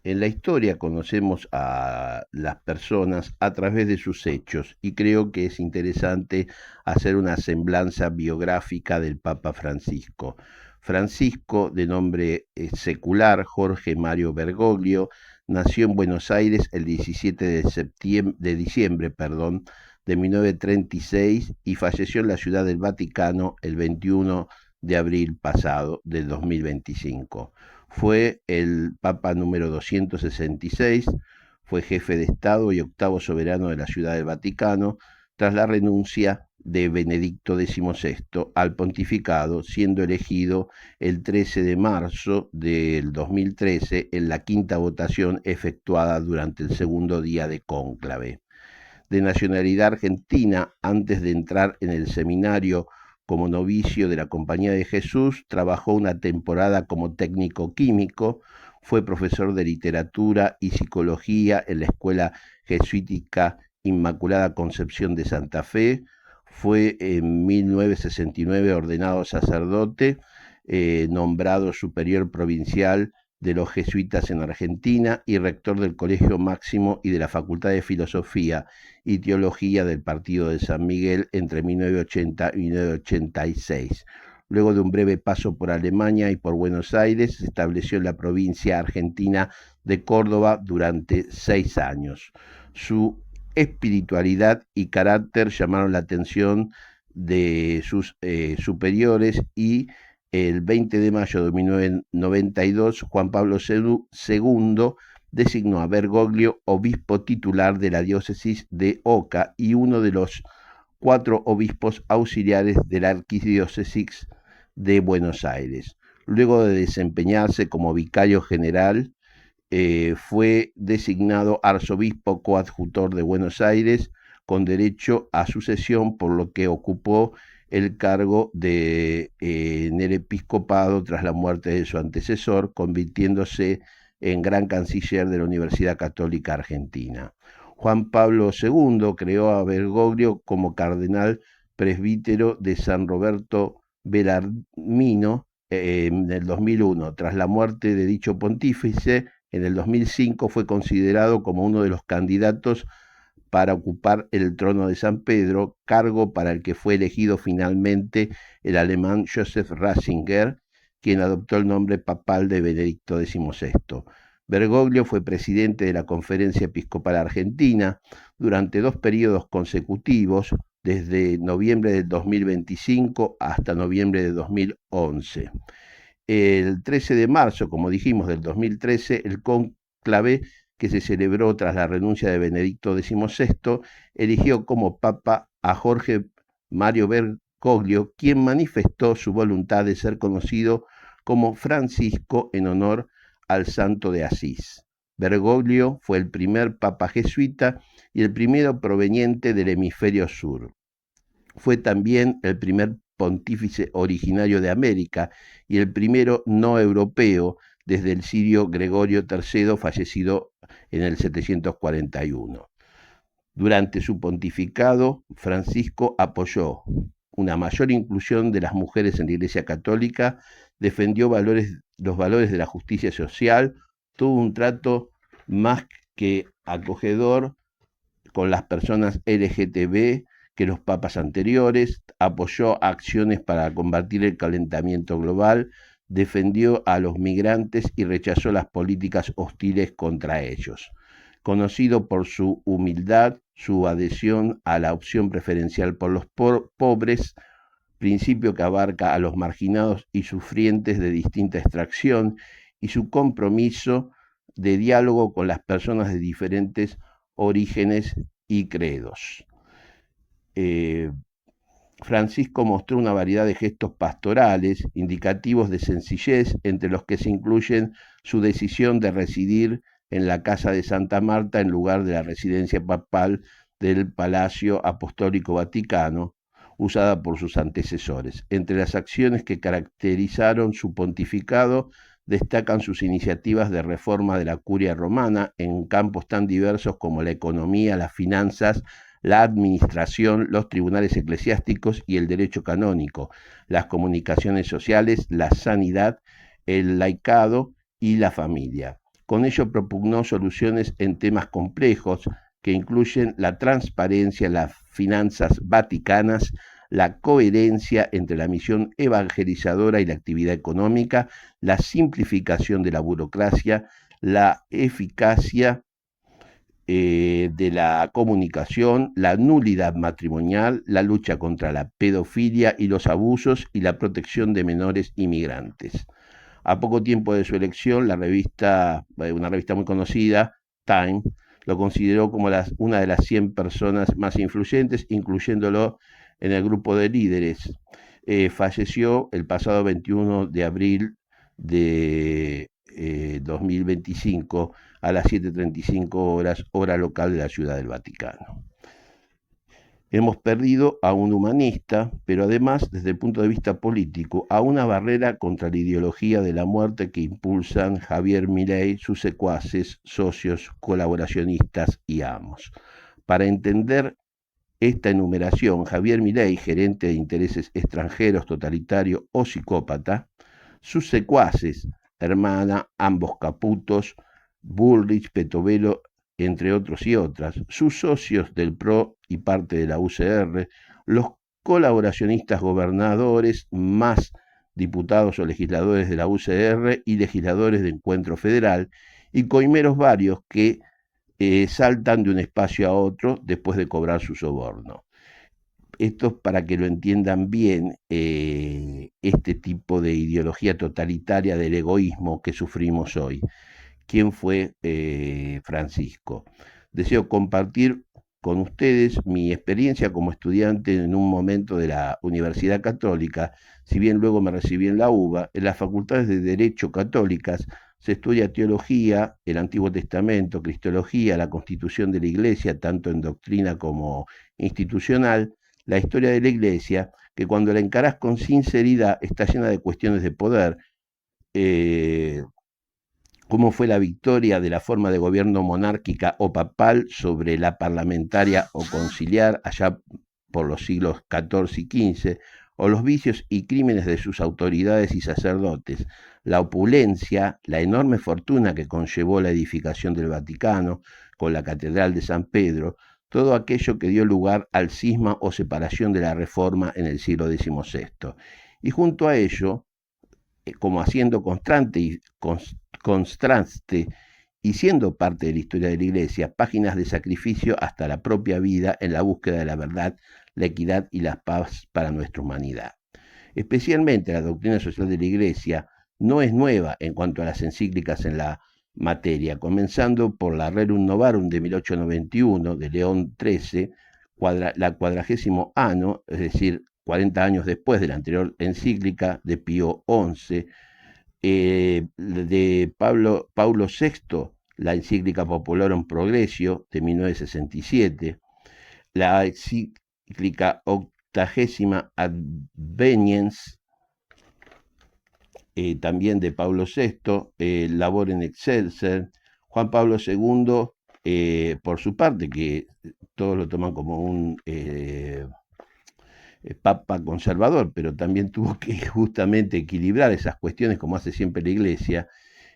En la historia conocemos a las personas a través de sus hechos y creo que es interesante hacer una semblanza biográfica del Papa Francisco. Francisco, de nombre secular Jorge Mario Bergoglio, nació en Buenos Aires el 17 de diciembre, de 1936 y falleció en la Ciudad del Vaticano el 21 de abril pasado del 2025. Fue el Papa número 266, fue jefe de Estado y octavo soberano de la Ciudad del Vaticano, tras la renuncia de Benedicto XVI al pontificado, siendo elegido el 13 de marzo del 2013 en la quinta votación efectuada durante el segundo día de cónclave. De nacionalidad argentina, antes de entrar en el seminario como novicio de la Compañía de Jesús, trabajó una temporada como técnico químico, fue profesor de literatura y psicología en la Escuela Jesuítica Inmaculada Concepción de Santa Fe, fue en 1969 ordenado sacerdote, nombrado superior provincial de los jesuitas en Argentina y rector del Colegio Máximo y de la Facultad de Filosofía y Teología del Partido de San Miguel entre 1980 y 1986. Luego de un breve paso por Alemania y por Buenos Aires, se estableció en la provincia argentina de Córdoba durante 6 años. Su espiritualidad y carácter llamaron la atención de sus superiores y el 20 de mayo de 1992, Juan Pablo II designó a Bergoglio obispo titular de la diócesis de Oca y uno de los 4 obispos auxiliares de la arquidiócesis de Buenos Aires. Luego de desempeñarse como vicario general, fue designado arzobispo coadjutor de Buenos Aires con derecho a sucesión, por lo que ocupó el cargo en el episcopado tras la muerte de su antecesor, convirtiéndose en gran canciller de la Universidad Católica Argentina. Juan Pablo II creó a Bergoglio como cardenal presbítero de San Roberto Bellarmino en el 2001. Tras la muerte de dicho pontífice, en el 2005 fue considerado como uno de los candidatos para ocupar el trono de San Pedro, cargo para el que fue elegido finalmente el alemán Joseph Ratzinger, quien adoptó el nombre papal de Benedicto XVI. Bergoglio fue presidente de la Conferencia Episcopal Argentina durante 2 periodos consecutivos, desde noviembre del 2025 hasta noviembre de 2011. El 13 de marzo, como dijimos, del 2013, el cónclave que se celebró tras la renuncia de Benedicto XVI, eligió como papa a Jorge Mario Bergoglio, quien manifestó su voluntad de ser conocido como Francisco en honor al santo de Asís. Bergoglio fue el primer papa jesuita y el primero proveniente del hemisferio sur. Fue también el primer pontífice originario de América y el primero no europeo desde el sirio Gregorio III, fallecido en el 741. Durante su pontificado, Francisco apoyó una mayor inclusión de las mujeres en la Iglesia Católica, defendió los valores de la justicia social, tuvo un trato más que acogedor con las personas LGTB que los papas anteriores, apoyó acciones para combatir el calentamiento global, defendió a los migrantes y rechazó las políticas hostiles contra ellos. Conocido por su humildad, su adhesión a la opción preferencial por los pobres, principio que abarca a los marginados y sufrientes de distinta extracción, y su compromiso de diálogo con las personas de diferentes orígenes y credos. Francisco mostró una variedad de gestos pastorales, indicativos de sencillez, entre los que se incluyen su decisión de residir en la casa de Santa Marta en lugar de la residencia papal del Palacio Apostólico Vaticano, usada por sus antecesores. Entre las acciones que caracterizaron su pontificado destacan sus iniciativas de reforma de la curia romana en campos tan diversos como la economía, las finanzas, la administración, los tribunales eclesiásticos y el derecho canónico, las comunicaciones sociales, la sanidad, el laicado y la familia. Con ello propugnó soluciones en temas complejos que incluyen la transparencia, las finanzas vaticanas, la coherencia entre la misión evangelizadora y la actividad económica, la simplificación de la burocracia, la eficacia de la comunicación, la nulidad matrimonial, la lucha contra la pedofilia y los abusos y la protección de menores inmigrantes. A poco tiempo de su elección, una revista muy conocida, Time, lo consideró como una de las 100 personas más influyentes, incluyéndolo en el grupo de líderes. Falleció el pasado 21 de abril de 2025 a las 7:35 horas, hora local de la Ciudad del Vaticano. Hemos perdido a un humanista, pero además, desde el punto de vista político, a una barrera contra la ideología de la muerte que impulsan Javier Milei, sus secuaces, socios, colaboracionistas y amos. Para entender esta enumeración, Javier Milei, gerente de intereses extranjeros, totalitario o psicópata, sus secuaces, Hermana, ambos Caputos, Bullrich, Petovelo, entre otros y otras, sus socios del PRO y parte de la UCR, los colaboracionistas gobernadores, más diputados o legisladores de la UCR y legisladores de Encuentro Federal, y coimeros varios que saltan de un espacio a otro después de cobrar su soborno. Esto es para que lo entiendan bien, este tipo de ideología totalitaria del egoísmo que sufrimos hoy. ¿Quién fue Francisco? Deseo compartir con ustedes mi experiencia como estudiante en un momento de la Universidad Católica. Si bien luego me recibí en la UBA, en las facultades de Derecho Católicas se estudia teología, el Antiguo Testamento, cristología, la constitución de la Iglesia, tanto en doctrina como institucional, la historia de la Iglesia, que cuando la encarás con sinceridad está llena de cuestiones de poder, cómo fue la victoria de la forma de gobierno monárquica o papal sobre la parlamentaria o conciliar allá por los siglos XIV y XV, o los vicios y crímenes de sus autoridades y sacerdotes, la opulencia, la enorme fortuna que conllevó la edificación del Vaticano con la Catedral de San Pedro, todo aquello que dio lugar al cisma o separación de la Reforma en el siglo XVI. Y junto a ello, como haciendo contraste y siendo parte de la historia de la Iglesia, páginas de sacrificio hasta la propia vida en la búsqueda de la verdad, la equidad y la paz para nuestra humanidad. Especialmente la doctrina social de la Iglesia no es nueva en cuanto a las encíclicas en la materia, comenzando por la Rerum Novarum de 1891 de León XIII, la 40º anno, es decir, 40 años después de la anterior encíclica de Pío XI, de Paulo VI, la encíclica Popolorum Progressio de 1967, la encíclica 80ª Adveniens, también de Pablo VI, Labor in Excelsis, Juan Pablo II, por su parte, que todos lo toman como un papa conservador, pero también tuvo que justamente equilibrar esas cuestiones, como hace siempre la Iglesia,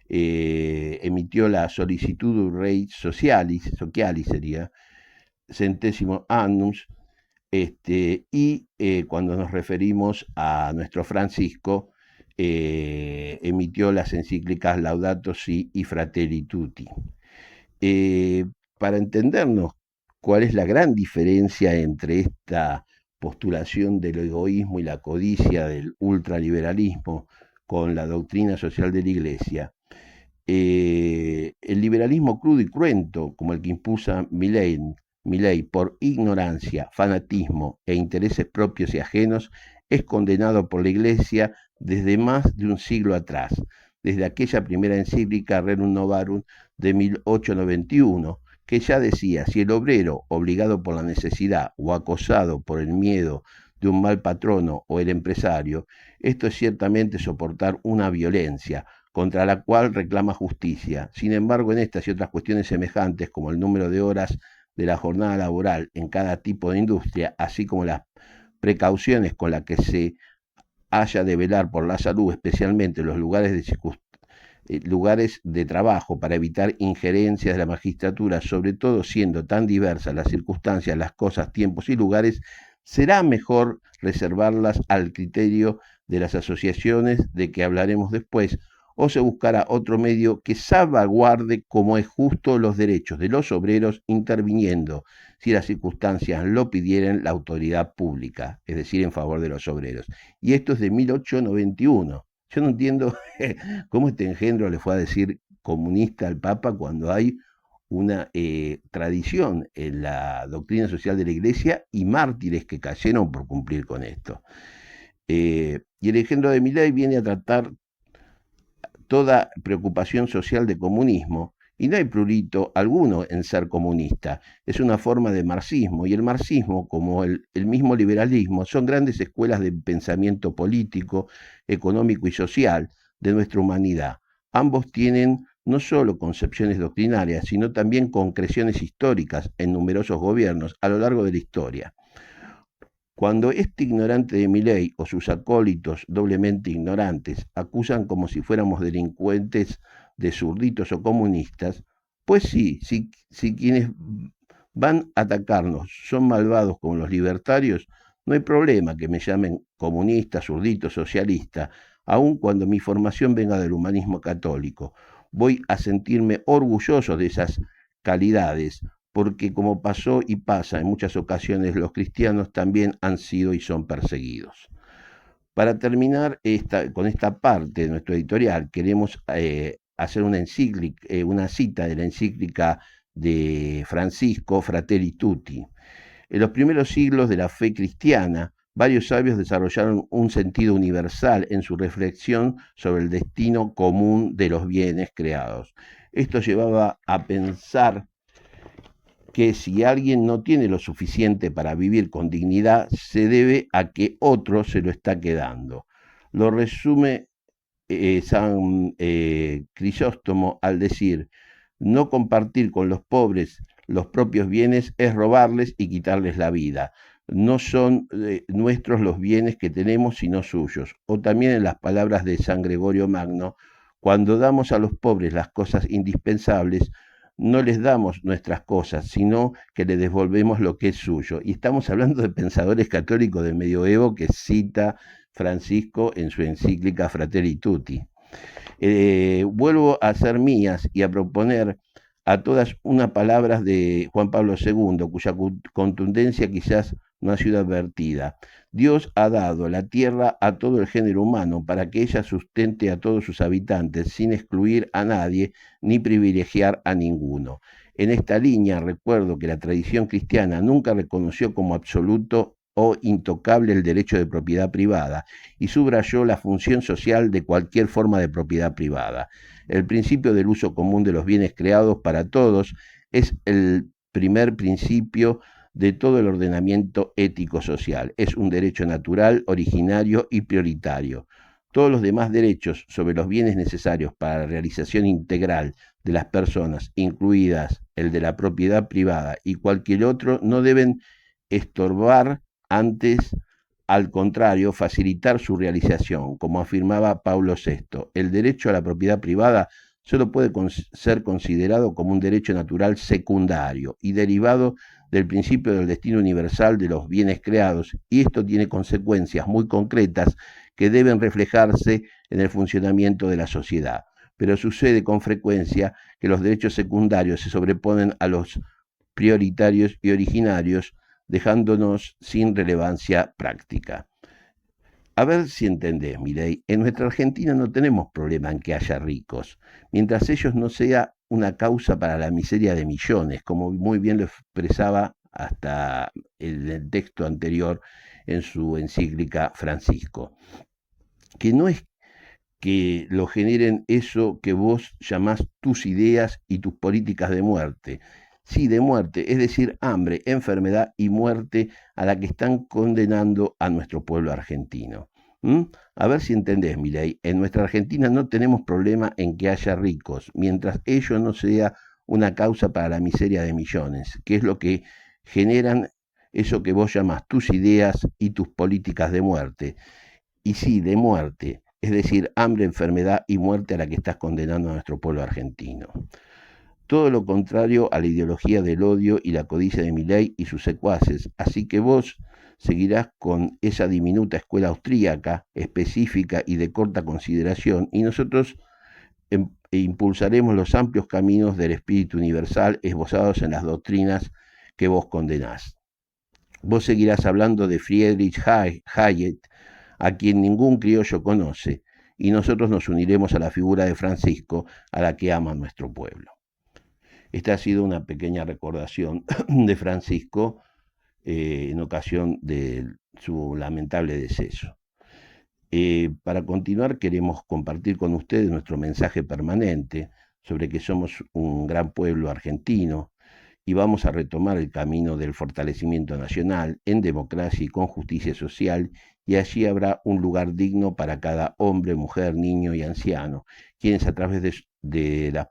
emitió la Solicitud Rei Socialis sería, Centésimo Annus, y cuando nos referimos a nuestro Francisco, emitió las encíclicas Laudato Si y Fratelli Tutti. Para entendernos cuál es la gran diferencia entre esta postulación del egoísmo y la codicia del ultraliberalismo con la doctrina social de la Iglesia, el liberalismo crudo y cruento, como el que impulsa Milei por ignorancia, fanatismo e intereses propios y ajenos, es condenado por la Iglesia desde más de un siglo atrás, desde aquella primera encíclica Rerum Novarum de 1891, que ya decía: si el obrero, obligado por la necesidad o acosado por el miedo de un mal patrono o el empresario, esto es ciertamente soportar una violencia contra la cual reclama justicia. Sin embargo, en estas y otras cuestiones semejantes, como el número de horas de la jornada laboral en cada tipo de industria, así como las precauciones con las que se haya de velar por la salud, especialmente en los lugares lugares de trabajo para evitar injerencias de la magistratura, sobre todo siendo tan diversas las circunstancias, las cosas, tiempos y lugares, será mejor reservarlas al criterio de las asociaciones de que hablaremos después, o se buscará otro medio que salvaguarde como es justo los derechos de los obreros, interviniendo, si las circunstancias lo pidieran, la autoridad pública, es decir, en favor de los obreros. Y esto es de 1891. Yo no entiendo cómo este engendro le fue a decir comunista al Papa cuando hay una tradición en la doctrina social de la Iglesia y mártires que cayeron por cumplir con esto. Y el engendro de Milei viene a tratar toda preocupación social de comunismo, y no hay prurito alguno en ser comunista. Es una forma de marxismo, y el marxismo, como el mismo liberalismo, son grandes escuelas de pensamiento político, económico y social de nuestra humanidad. Ambos tienen no solo concepciones doctrinarias, sino también concreciones históricas en numerosos gobiernos a lo largo de la historia. Cuando este ignorante de Milei o sus acólitos doblemente ignorantes acusan como si fuéramos delincuentes de zurditos o comunistas, pues sí, si quienes van a atacarnos son malvados como los libertarios, no hay problema que me llamen comunista, zurdito, socialista, aun cuando mi formación venga del humanismo católico. Voy a sentirme orgulloso de esas calidades, porque como pasó y pasa en muchas ocasiones, los cristianos también han sido y son perseguidos. Para terminar con esta parte de nuestro editorial, queremos hacer una cita de la encíclica de Francisco, Fratelli Tutti. En los primeros siglos de la fe cristiana, varios sabios desarrollaron un sentido universal en su reflexión sobre el destino común de los bienes creados. Esto llevaba a pensar que si alguien no tiene lo suficiente para vivir con dignidad, se debe a que otro se lo está quedando. Lo resume San Crisóstomo al decir: no compartir con los pobres los propios bienes es robarles y quitarles la vida. No son nuestros los bienes que tenemos, sino suyos. O también en las palabras de San Gregorio Magno: cuando damos a los pobres las cosas indispensables, no les damos nuestras cosas, sino que les devolvemos lo que es suyo. Y estamos hablando de pensadores católicos del medioevo que cita Francisco en su encíclica Fratelli Tutti. Vuelvo a hacer mías y a proponer a todas unas palabras de Juan Pablo II, cuya contundencia quizás no ha sido advertida. Dios ha dado la tierra a todo el género humano para que ella sustente a todos sus habitantes sin excluir a nadie ni privilegiar a ninguno. En esta línea recuerdo que la tradición cristiana nunca reconoció como absoluto o intocable el derecho de propiedad privada y subrayó la función social de cualquier forma de propiedad privada. El principio del uso común de los bienes creados para todos es el primer principio de todo el ordenamiento ético-social. Es un derecho natural, originario y prioritario. Todos los demás derechos sobre los bienes necesarios para la realización integral de las personas, incluidas el de la propiedad privada y cualquier otro, no deben estorbar, antes, al contrario, facilitar su realización, como afirmaba Pablo VI. El derecho a la propiedad privada solo puede ser considerado como un derecho natural secundario y derivado del principio del destino universal de los bienes creados, y esto tiene consecuencias muy concretas que deben reflejarse en el funcionamiento de la sociedad. Pero sucede con frecuencia que los derechos secundarios se sobreponen a los prioritarios y originarios, dejándonos sin relevancia práctica. A ver si entendés, Milei, en nuestra Argentina no tenemos problema en que haya ricos, mientras ellos no sea una causa para la miseria de millones, como muy bien lo expresaba hasta el texto anterior en su encíclica Francisco. Que no es que lo generen eso que vos llamás tus ideas y tus políticas de muerte. Sí, de muerte, es decir, hambre, enfermedad y muerte a la que están condenando a nuestro pueblo argentino. A ver si entendés, Milei, en nuestra Argentina no tenemos problema en que haya ricos, mientras ello no sea una causa para la miseria de millones, que es lo que generan eso que vos llamás tus ideas y tus políticas de muerte. Y sí, de muerte, es decir, hambre, enfermedad y muerte a la que estás condenando a nuestro pueblo argentino. Todo lo contrario a la ideología del odio y la codicia de Milei y sus secuaces, así que vos seguirás con esa diminuta escuela austríaca, específica y de corta consideración, y nosotros impulsaremos los amplios caminos del espíritu universal esbozados en las doctrinas que vos condenás. Vos seguirás hablando de Friedrich Hayek, a quien ningún criollo conoce, y nosotros nos uniremos a la figura de Francisco, a la que ama nuestro pueblo. Esta ha sido una pequeña recordación de Francisco en ocasión de su lamentable deceso. Para continuar, queremos compartir con ustedes nuestro mensaje permanente sobre que somos un gran pueblo argentino y vamos a retomar el camino del fortalecimiento nacional en democracia y con justicia social, y allí habrá un lugar digno para cada hombre, mujer, niño y anciano, quienes a través de las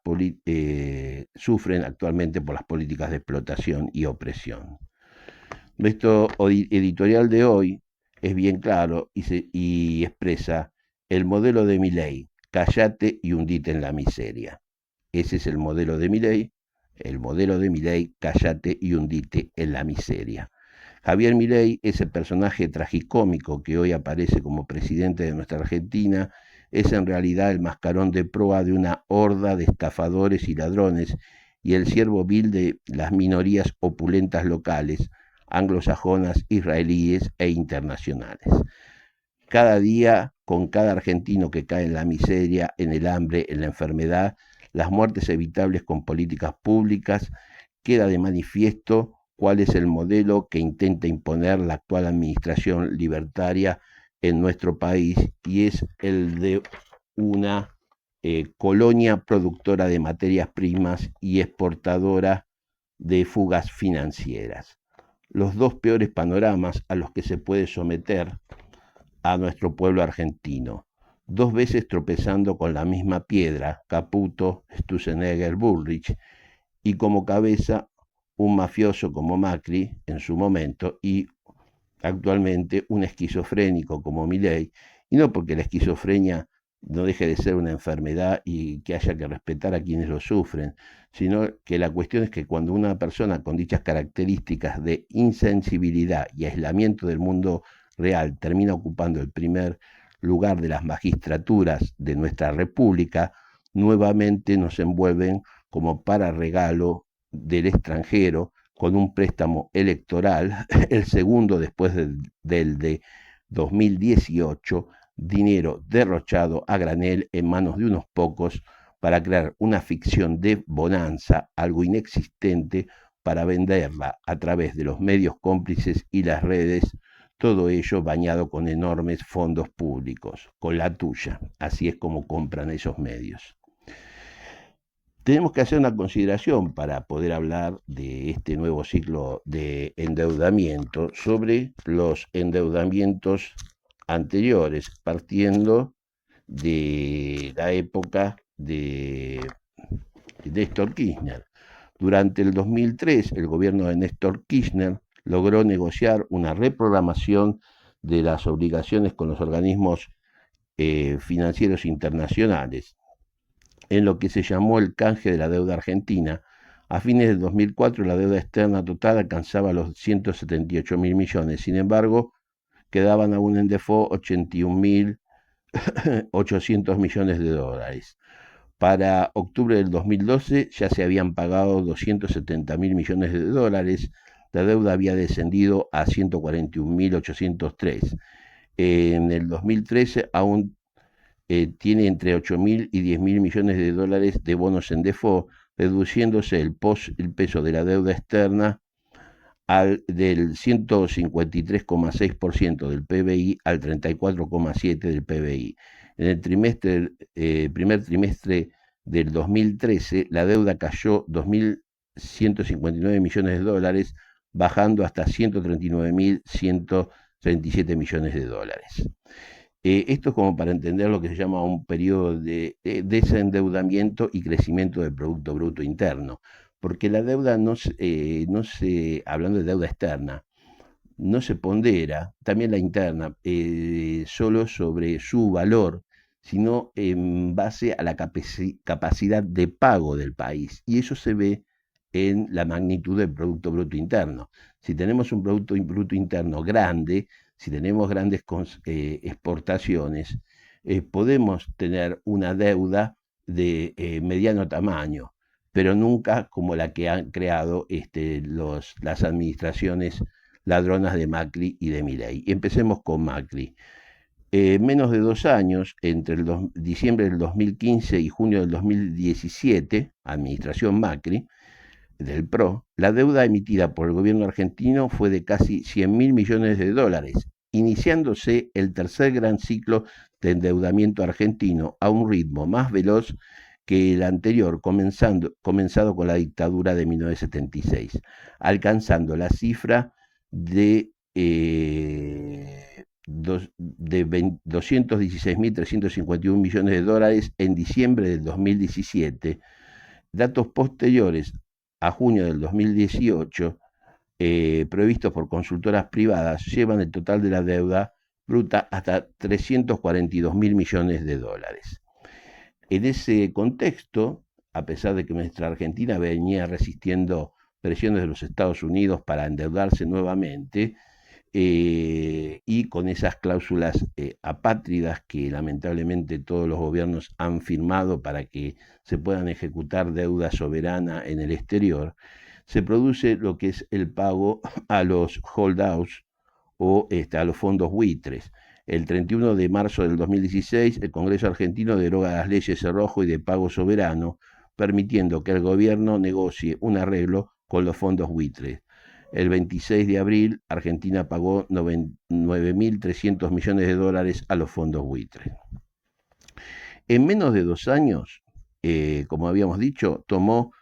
sufren actualmente por las políticas de explotación y opresión. Nuestro editorial de hoy es bien claro y expresa el modelo de Milei: callate y hundite en la miseria. Ese es el modelo de Milei. El modelo de Milei: callate y hundite en la miseria. Javier Milei, ese personaje tragicómico que hoy aparece como presidente de nuestra Argentina, es en realidad el mascarón de proa de una horda de estafadores y ladrones y el siervo vil de las minorías opulentas locales, anglosajonas, israelíes e internacionales. Cada día, con cada argentino que cae en la miseria, en el hambre, en la enfermedad, las muertes evitables con políticas públicas, queda de manifiesto cuál es el modelo que intenta imponer la actual administración libertaria en nuestro país, y es el de una colonia productora de materias primas y exportadora de fugas financieras. Los dos peores panoramas a los que se puede someter a nuestro pueblo argentino, dos veces tropezando con la misma piedra, Caputo, Sturzenegger, Bullrich, y como cabeza un mafioso como Macri en su momento, y actualmente un esquizofrénico como Milei, y no porque la esquizofrenia no deje de ser una enfermedad y que haya que respetar a quienes lo sufren, sino que la cuestión es que cuando una persona con dichas características de insensibilidad y aislamiento del mundo real termina ocupando el primer lugar de las magistraturas de nuestra república, nuevamente nos envuelven como para regalo del extranjero con un préstamo electoral, el segundo después del de 2018, dinero derrochado a granel en manos de unos pocos para crear una ficción de bonanza, algo inexistente, para venderla a través de los medios cómplices y las redes, todo ello bañado con enormes fondos públicos, con la tuya. Así es como compran esos medios. Tenemos que hacer una consideración para poder hablar de este nuevo ciclo de endeudamiento sobre los endeudamientos anteriores, partiendo de la época de Néstor Kirchner. Durante el 2003, el gobierno de Néstor Kirchner logró negociar una reprogramación de las obligaciones con los organismos financieros internacionales, en lo que se llamó el canje de la deuda argentina. A fines del 2004 la deuda externa total alcanzaba los 178.000 millones, sin embargo, quedaban aún en default 81.800 millones de dólares. Para octubre del 2012 ya se habían pagado 270.000 millones de dólares, la deuda había descendido a 141.803. En el 2013 aún tiene entre 8.000 y 10.000 millones de dólares de bonos en default, reduciéndose el peso de la deuda externa del 153,6% del PBI al 34,7% del PBI. En el primer trimestre del 2013, la deuda cayó 2.159 millones de dólares, bajando hasta 139.137 millones de dólares. Esto es como para entender lo que se llama un periodo de desendeudamiento y crecimiento del Producto Bruto Interno, porque la deuda hablando de deuda externa, no se pondera, también la interna, solo sobre su valor, sino en base a la capacidad de pago del país. Y eso se ve en la magnitud del Producto Bruto Interno. Si tenemos un Producto Bruto Interno grande, si tenemos grandes exportaciones, podemos tener una deuda de mediano tamaño, pero nunca como la que han creado las administraciones ladronas de Macri y de Milei. Y empecemos con Macri. Menos de 2 años, entre diciembre del 2015 y junio del 2017, administración Macri, del PRO, la deuda emitida por el gobierno argentino fue de casi 100.000 millones de dólares, iniciándose el tercer gran ciclo de endeudamiento argentino a un ritmo más veloz que el anterior, comenzado con la dictadura de 1976, alcanzando la cifra de 216.351 millones de dólares en diciembre del 2017. Datos posteriores a junio del 2018, previstos por consultoras privadas, llevan el total de la deuda bruta hasta 342.000 millones de dólares. En ese contexto, a pesar de que nuestra Argentina venía resistiendo presiones de los Estados Unidos para endeudarse nuevamente, y con esas cláusulas apátridas que lamentablemente todos los gobiernos han firmado para que se puedan ejecutar deuda soberana en el exterior, se produce lo que es el pago a los holdouts o a los fondos buitres. El 31 de marzo del 2016, el Congreso argentino deroga las leyes Cerrojo y de pago soberano, permitiendo que el gobierno negocie un arreglo con los fondos buitres. El 26 de abril, Argentina pagó 9.300 millones de dólares a los fondos buitres. En menos de 2 años, como habíamos dicho, tomó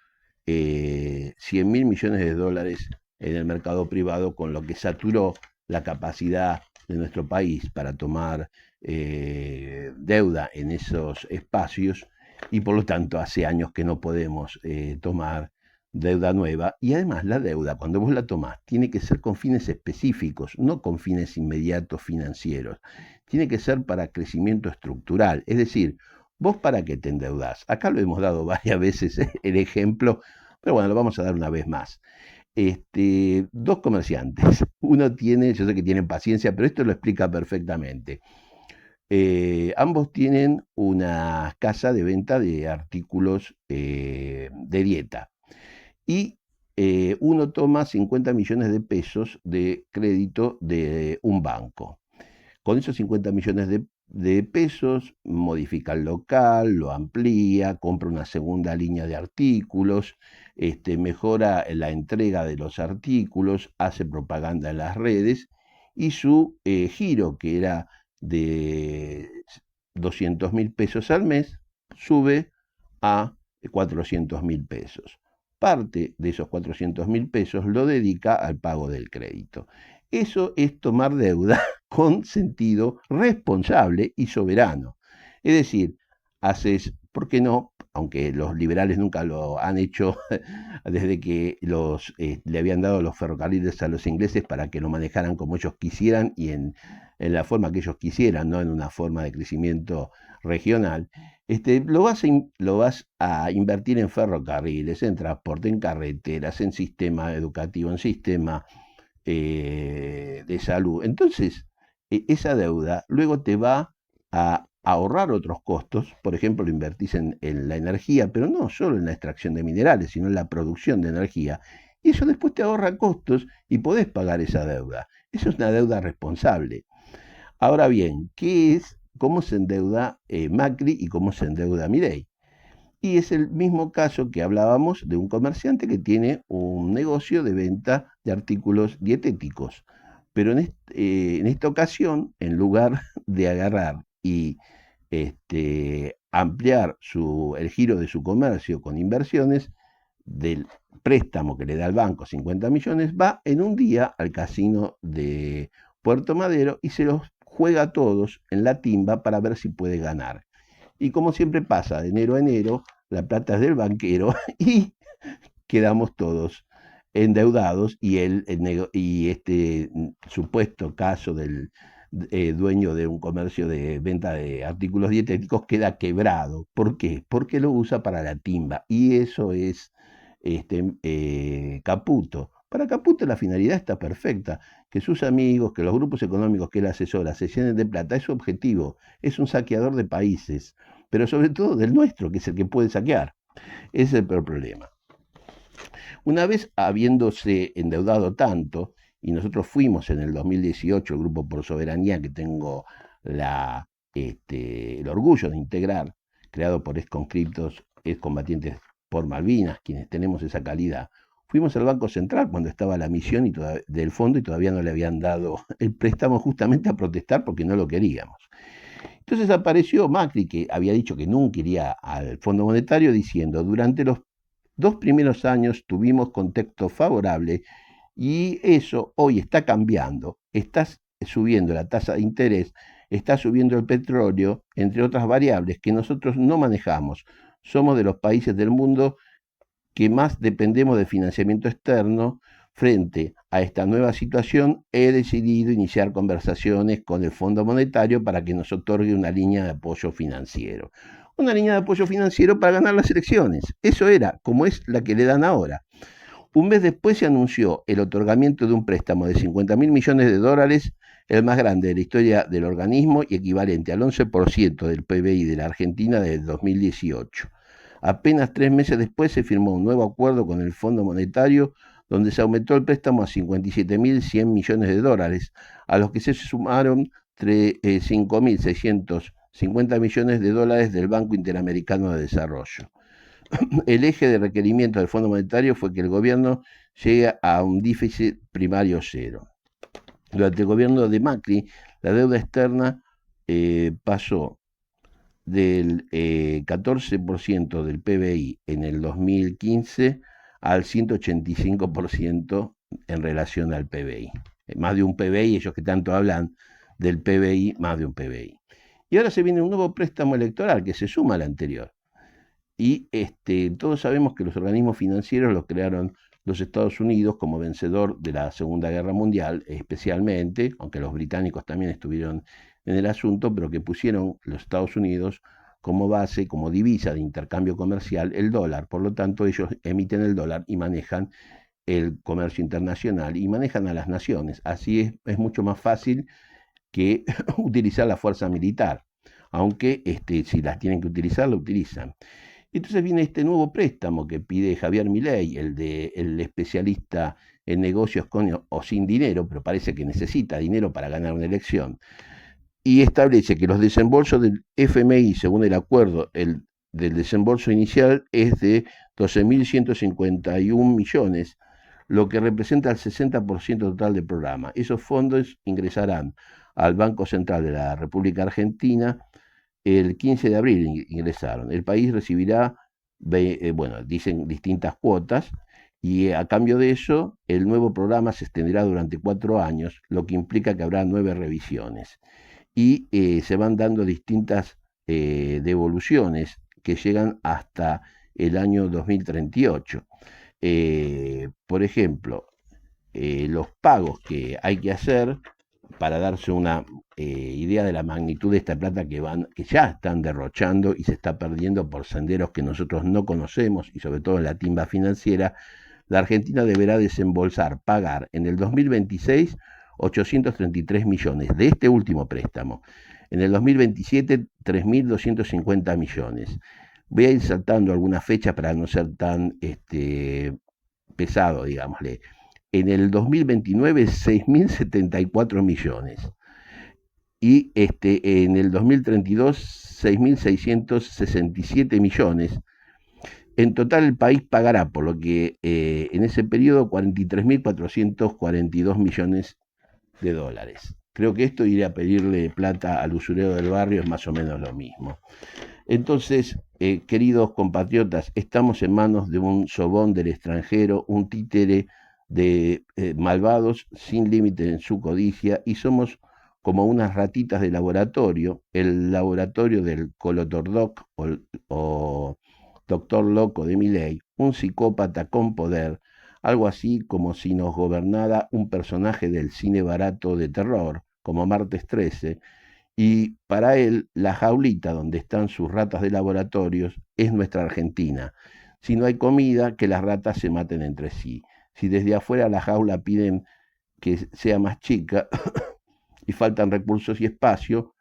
100.000 millones de dólares en el mercado privado, con lo que saturó la capacidad de nuestro país para tomar deuda en esos espacios, y por lo tanto hace años que no podemos tomar deuda nueva. Y además la deuda, cuando vos la tomás, tiene que ser con fines específicos, no con fines inmediatos financieros. Tiene que ser para crecimiento estructural. Es decir, vos para qué te endeudás. Acá lo hemos dado varias veces el ejemplo, pero bueno, lo vamos a dar una vez más. Dos comerciantes. Uno tiene, yo sé que tienen paciencia, pero esto lo explica perfectamente. Ambos tienen una casa de venta de artículos de dieta, y uno toma 50 millones de pesos de crédito de un banco. Con esos 50 millones de pesos modifica el local, lo amplía, compra una segunda línea de artículos, mejora la entrega de los artículos, hace propaganda en las redes, y su giro, que era de 200.000 pesos al mes, sube a 400.000 pesos. Parte de esos 400.000 pesos lo dedica al pago del crédito. Eso es tomar deuda con sentido responsable y soberano. Es decir, haces, ¿por qué no? Aunque los liberales nunca lo han hecho desde que le habían dado los ferrocarriles a los ingleses para que lo manejaran como ellos quisieran y en la forma que ellos quisieran, no en una forma de crecimiento regional. Lo vas a invertir en ferrocarriles, en transporte, en carreteras, en sistema educativo, en sistema de salud. Entonces, esa deuda luego te va a ahorrar otros costos. Por ejemplo, lo invertís en la energía, pero no solo en la extracción de minerales, sino en la producción de energía. Y eso después te ahorra costos y podés pagar esa deuda. Eso es una deuda responsable. Ahora bien, ¿cómo se endeuda Macri y cómo se endeuda Milei? Y es el mismo caso que hablábamos de un comerciante que tiene un negocio de venta de artículos dietéticos. Pero en esta ocasión, en lugar de agarrar y ampliar el giro de su comercio con inversiones, del préstamo que le da el banco, 50 millones, va en un día al casino de Puerto Madero y se los juega todos en la timba para ver si puede ganar. Y como siempre pasa, de enero a enero, la plata es del banquero y quedamos todos endeudados, y este supuesto caso del dueño de un comercio de venta de artículos dietéticos, queda quebrado. ¿Por qué? Porque lo usa para la timba. Y eso es Caputo. Para Caputo la finalidad está perfecta, que sus amigos, que los grupos económicos que él asesora se llenen de plata, es su objetivo, es un saqueador de países, pero sobre todo del nuestro, que es el que puede saquear. Ese es el peor problema. Una vez habiéndose endeudado tanto, y nosotros fuimos en el 2018, el Grupo por Soberanía, que tengo el orgullo de integrar, creado por exconscriptos, excombatientes por Malvinas, quienes tenemos esa calidad, fuimos al Banco Central cuando estaba la misión del fondo y todavía no le habían dado el préstamo justamente a protestar porque no lo queríamos. Entonces apareció Macri, que había dicho que nunca iría al Fondo Monetario, diciendo, durante los 2 primeros años tuvimos contexto favorable y eso hoy está cambiando. Está subiendo la tasa de interés, está subiendo el petróleo, entre otras variables que nosotros no manejamos. Somos de los países del mundo que más dependemos de financiamiento externo. Frente a esta nueva situación, he decidido iniciar conversaciones con el Fondo Monetario para que nos otorgue una línea de apoyo financiero. Una línea de apoyo financiero para ganar las elecciones. Eso era, como es la que le dan ahora. Un mes después se anunció el otorgamiento de un préstamo de 50.000 millones de dólares, el más grande de la historia del organismo y equivalente al 11% del PBI de la Argentina desde 2018. Apenas 3 meses después se firmó un nuevo acuerdo con el Fondo Monetario donde se aumentó el préstamo a 57.100 millones de dólares, a los que se sumaron 5.650 millones de dólares del Banco Interamericano de Desarrollo. El eje de requerimiento del Fondo Monetario fue que el gobierno llegue a un déficit primario cero. Durante el gobierno de Macri, la deuda externa pasó del 14% del PBI en el 2015 al 185% en relación al PBI. Más de un PBI, ellos que tanto hablan del PBI, más de un PBI. Y ahora se viene un nuevo préstamo electoral que se suma al anterior. Y todos sabemos que los organismos financieros los crearon los Estados Unidos como vencedor de la Segunda Guerra Mundial, especialmente, aunque los británicos también estuvieron en el asunto, pero que pusieron los Estados Unidos como base, como divisa de intercambio comercial, el dólar. Por lo tanto, ellos emiten el dólar y manejan el comercio internacional y manejan a las naciones. Así es mucho más fácil que utilizar la fuerza militar, aunque si las tienen que utilizar, la utilizan. Entonces viene este nuevo préstamo que pide Javier Milei, el especialista en negocios con o sin dinero, pero parece que necesita dinero para ganar una elección, y establece que los desembolsos del FMI, según el acuerdo del desembolso inicial, es de 12.151 millones, lo que representa el 60% total del programa. Esos fondos ingresarán al Banco Central de la República Argentina. El 15 de abril ingresaron. El país recibirá, dicen distintas cuotas, y a cambio de eso, el nuevo programa se extenderá durante 4 años, lo que implica que habrá 9 revisiones. Y se van dando distintas devoluciones que llegan hasta el año 2038. Por ejemplo, los pagos que hay que hacer para darse una idea de la magnitud de esta plata que ya están derrochando y se está perdiendo por senderos que nosotros no conocemos y sobre todo en la timba financiera, la Argentina deberá desembolsar, pagar en el 2026 833 millones de este último préstamo. En el 2027 3.250 millones. Voy a ir saltando algunas fechas para no ser tan pesado, digámosle. En el 2029 6.074 millones. Y en el 2032 6.667 millones. En total el país pagará, por lo que en ese periodo, 43.442 millones de dólares. Creo que esto iré a pedirle plata al usurero del barrio es más o menos lo mismo. Entonces, queridos compatriotas, estamos en manos de un sobón del extranjero, un títere de malvados sin límite en su codicia, y somos como unas ratitas de laboratorio, el laboratorio del Colotordoc o doctor loco de Milei, un psicópata con poder, algo así como si nos gobernara un personaje del cine barato de terror, como martes 13, y para él la jaulita donde están sus ratas de laboratorios es nuestra Argentina. Si no hay comida, que las ratas se maten entre sí. Si desde afuera la jaula piden que sea más chica y faltan recursos y espacio,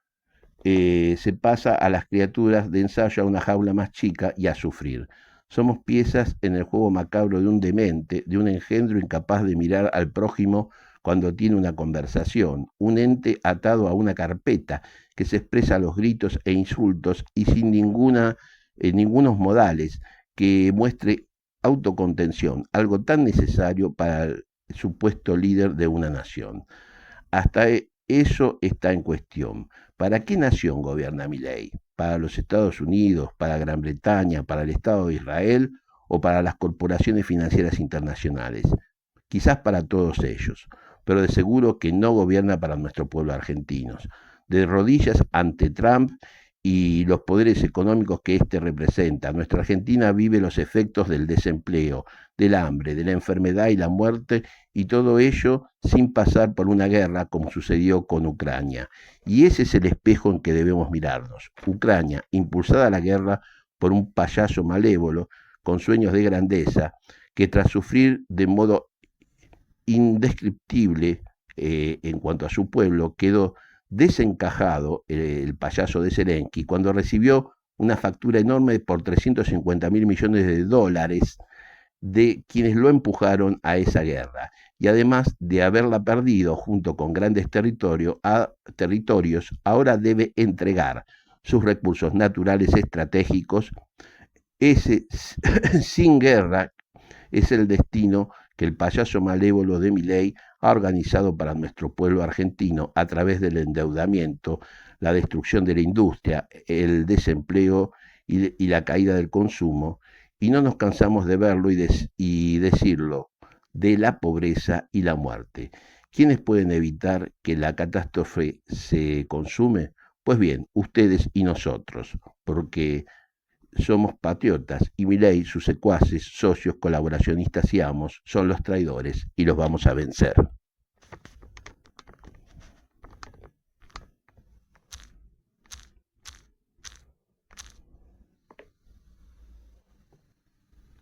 se pasa a las criaturas de ensayo a una jaula más chica y a sufrir. Somos piezas en el juego macabro de un demente, de un engendro incapaz de mirar al prójimo cuando tiene una conversación, un ente atado a una carpeta que se expresa a los gritos e insultos y sin ningunos modales que muestre autocontención, algo tan necesario para el supuesto líder de una nación. Hasta eso está en cuestión. ¿Para qué nación gobierna Milei? ¿Para los Estados Unidos, para Gran Bretaña, para el Estado de Israel o para las corporaciones financieras internacionales? Quizás para todos ellos, pero de seguro que no gobierna para nuestro pueblo argentino. De rodillas ante Trump y los poderes económicos que éste representa, nuestra Argentina vive los efectos del desempleo, del hambre, de la enfermedad y la muerte, y todo ello sin pasar por una guerra como sucedió con Ucrania. Y ese es el espejo en que debemos mirarnos. Ucrania, impulsada a la guerra por un payaso malévolo, con sueños de grandeza, que tras sufrir de modo indescriptible en cuanto a su pueblo, quedó desencajado el payaso de Zelensky cuando recibió una factura enorme por 350.000 millones de dólares de quienes lo empujaron a esa guerra, y además de haberla perdido junto con grandes territorios, ahora debe entregar sus recursos naturales estratégicos. Ese sin guerra es el destino que el payaso malévolo de Milei ha organizado para nuestro pueblo argentino a través del endeudamiento, la destrucción de la industria, el desempleo y la caída del consumo, y no nos cansamos de verlo y decirlo, de la pobreza y la muerte. ¿Quiénes pueden evitar que la catástrofe se consume? Pues bien, ustedes y nosotros, porque somos patriotas y Milei, sus secuaces, socios, colaboracionistas y amos son los traidores y los vamos a vencer.